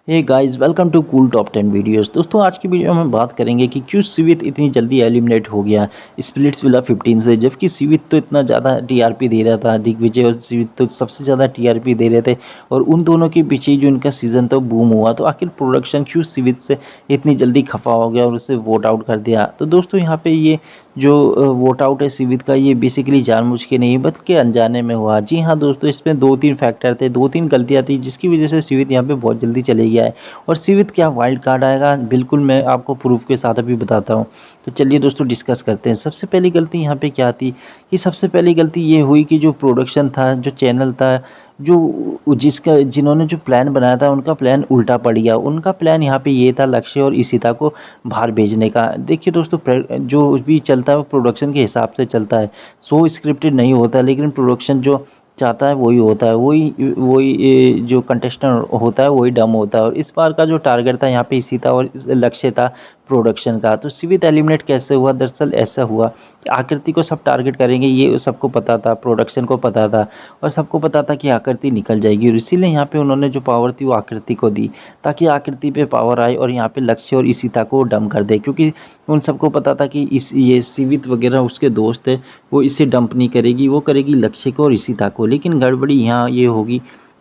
Hey guys, welcome to cool top 10 videos. दोस्तों, आज की वीडियो में हम बात करेंगे कि क्यों सिवित इतनी जल्दी एलिमिनेट हो गया स्प्लिट्सविला 15 से, जबकि सिवित तो इतना ज़्यादा टीआरपी दे रहा था। दिग्विजय और सिवित तो सबसे ज़्यादा टीआरपी दे रहे थे और उन दोनों के पीछे जो इनका सीज़न था बूम हुआ। तो आखिर प्रोडक्शन क्यों सिवित से इतनी जल्दी खफा हो गया और उसे वोट आउट कर दिया। तो दोस्तों, यहाँ पे ये जो वोट आउट है सिवित का, ये बेसिकली जानबूझ के नहीं बल्कि अनजाने में हुआ। जी हाँ दोस्तों, इसमें 2-3 फैक्टर थे, 2-3 गलतियाँ थी जिसकी वजह से सिवित यहाँ पे बहुत जल्दी चले गया है। और सिवित क्या वाइल्ड कार्ड आएगा, बिल्कुल मैं आपको प्रूफ के साथ अभी बताता हूँ। तो चलिए दोस्तों डिस्कस करते हैं। सबसे पहली गलती यहाँ पे क्या थी कि सबसे पहली गलती ये हुई कि जो प्रोडक्शन था, जो चैनल था, जिन्होंने जो प्लान बनाया था उनका प्लान उल्टा पड़ गया। उनका प्लान यहाँ पे ये था लक्ष्य और इशिता को बाहर भेजने का। देखिए दोस्तों, जो भी चलता है वो प्रोडक्शन के हिसाब से चलता है। शो स्क्रिप्टेड नहीं होता, लेकिन प्रोडक्शन जो चाहता है वही होता है। वही वही जो कंटेस्टेंट होता है वही डम होता है। और इस बार का जो टारगेट था यहाँ पे इशिता और लक्ष्य था प्रोडक्शन का। तो सिवित एलिमिनेट कैसे हुआ? दरअसल ऐसा हुआ कि आकृति को सब टारगेट करेंगे, ये सबको पता था, प्रोडक्शन को पता था और सबको पता था कि आकृति निकल जाएगी। और इसीलिए यहाँ पे उन्होंने जो पावर थी वो आकृति को दी, ताकि आकृति पे पावर आए और यहाँ पे लक्ष्य और इशिता को डम कर दे। क्योंकि उन सबको पता था कि ये सिवित वगैरह उसके दोस्त है, वो इसे डंप नहीं करेगी, वो करेगी लक्ष्य को और इशिता को। लेकिन गड़बड़ी यहाँ ये होगी,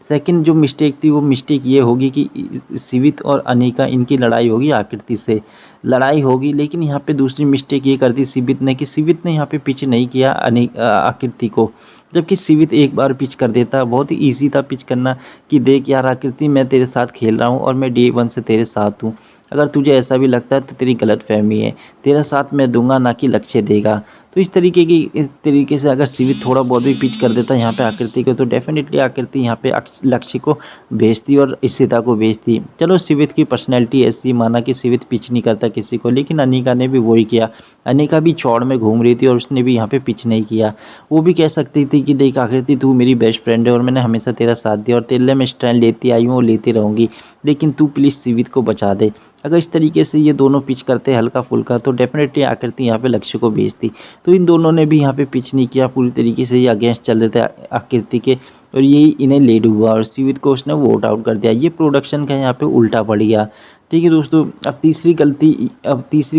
सेकंड जो मिस्टेक थी वो मिस्टेक ये होगी कि सिवित और अनिका इनकी लड़ाई होगी, आकृति से लड़ाई होगी। लेकिन यहाँ पे दूसरी मिस्टेक ये कर दी सिवित ने यहाँ पे पिच नहीं किया आकृति को। जबकि सिवित एक बार पिच कर देता, बहुत ही ईजी था पिच करना कि देख यार आकृति, मैं तेरे साथ खेल रहा हूँ और मैं डे 1 से तेरे साथ हूँ। अगर तुझे ऐसा भी लगता है तो तेरी गलतफहमी है, तेरा साथ मैं दूंगा ना कि लक्ष्य देगा। तो इस तरीके से अगर सिवित थोड़ा बहुत भी पिच कर देता यहाँ पे आकृति को, तो डेफिनेटली आकृति यहाँ पे लक्ष्य को भेजती और इशिता को भेजती। चलो, सिवित की पर्सनैलिटी ऐसी, माना कि सिवित पिच नहीं करता किसी को, लेकिन अनिका ने भी वही किया। अनिका भी चौड़ में घूम रही थी और उसने भी यहाँ पे पिच नहीं किया। वो भी कह सकती थी कि देख आकृति, तू मेरी बेस्ट फ्रेंड है और मैंने हमेशा तेरा साथ दिया और तेरे लिए मैं स्टैंड लेती आई हूँ और लेती रहूँगी, लेकिन तू प्लीज़ सिवित को बचा दे। अगर इस तरीके से ये दोनों पिच करते हल्का फुल्का, तो डेफिनेटली आकृति यहाँ पे लक्ष्य को भेजती। तो इन दोनों ने भी यहाँ पे पिच नहीं किया, पूरी तरीके से ये अगेंस्ट चल रहे थे आकृति के, और यही इन्हें लीड हुआ और सिवित को उसने वोट आउट कर दिया। ये प्रोडक्शन का यहाँ पे उल्टा पड़ गया। ठीक है दोस्तों, अब तीसरी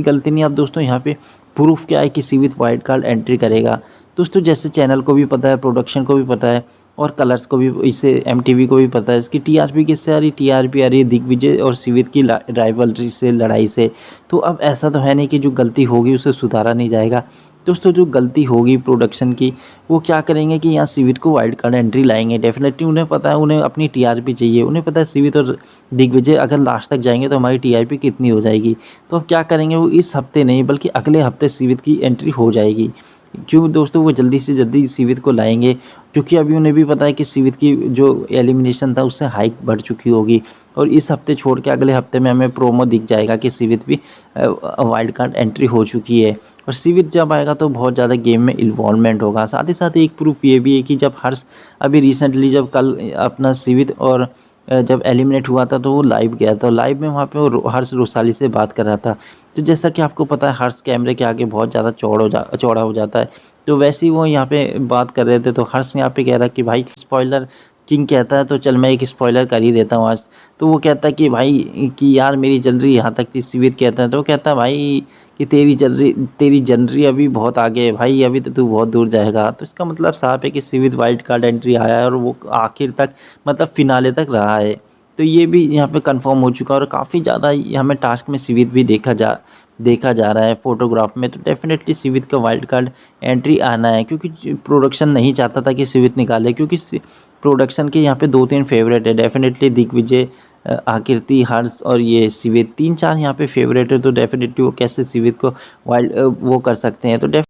गलती नहीं, अब दोस्तों यहाँ पे प्रूफ क्या है कि सिवित वाइल्ड कार्ड एंट्री करेगा। दोस्तों, जैसे चैनल को भी पता है, प्रोडक्शन को भी पता है और कलर्स को भी, इसे एमटीवी को भी पता है इसकी टीआरपी किससे आ रही, टीआरपी आ रही है दिग्विजय और सिवित की राइवलरी से, लड़ाई से। तो अब ऐसा तो है नहीं कि जो गलती होगी उसे सुधारा नहीं जाएगा। दोस्तों, जो गलती होगी प्रोडक्शन की, वो क्या करेंगे कि यहाँ सिवित को वाइल्ड कार्ड एंट्री लाएंगे। डेफिनेटली उन्हें पता है, उन्हें अपनी टीआरपी चाहिए। उन्हें पता है सिवित और दिग्विजय अगर लास्ट तक जाएंगे तो हमारी टीआरपी कितनी हो जाएगी। तो अब क्या करेंगे, वो इस हफ्ते नहीं बल्कि अगले हफ्ते सिवित की एंट्री हो जाएगी। क्यों दोस्तों, वो जल्दी से जल्दी सिवित को लाएंगे, क्योंकि अभी उन्हें भी पता है कि सिवित की जो एलिमिनेशन था उससे हाइक बढ़ चुकी होगी। और इस हफ्ते छोड़ के अगले हफ्ते में हमें प्रोमो दिख जाएगा कि सिवित भी वाइल्ड कार्ड एंट्री हो चुकी है। और सिवित जब आएगा तो बहुत ज़्यादा गेम में इन्वॉल्वमेंट होगा। साथ ही साथ एक प्रूफ ये भी है कि जब हर्ष अभी रिसेंटली, जब कल अपना सिवित और जब एलिमिनेट हुआ था तो वो लाइव गया था। लाइव में वहाँ पे वो हर्ष रोसाली से बात कर रहा था। तो जैसा कि आपको पता है, हर्ष कैमरे के आगे बहुत ज़्यादा चौड़ा हो जाता है। तो वैसे ही वो यहाँ पे बात कर रहे थे, तो हर्ष यहाँ पे कह रहा कि भाई स्पॉइलर किंग कहता है तो चल मैं एक स्पॉइलर कर ही देता हूँ आज। तो वो कहता है कि भाई कि यार मेरी जल रही, यहाँ तक कि सिवित कहता है। तो वो कहता है भाई कि तेरी जल रही अभी बहुत आगे है भाई, अभी तो तू बहुत दूर जाएगा। तो इसका मतलब साफ है कि सिवित वाइल्ड कार्ड एंट्री आया है और वो आखिर तक, मतलब फिनाले तक रहा है। तो ये भी यहाँ पे कंफर्म हो चुका है और काफ़ी ज़्यादा हमें टास्क में सिवित भी देखा जा रहा है फोटोग्राफ में। तो डेफिनेटली सिवित का वाइल्ड कार्ड एंट्री आना है, क्योंकि प्रोडक्शन नहीं चाहता था कि सिवित निकाले। क्योंकि प्रोडक्शन के यहाँ पे 2-3 फेवरेट है, डेफिनेटली दिग्विजय, आकृति, हर्ष और ये सिवित, 3-4 यहाँ पे फेवरेट है। तो डेफिनेटली वो कैसे सिवित को वाइल्ड वो कर सकते हैं। तो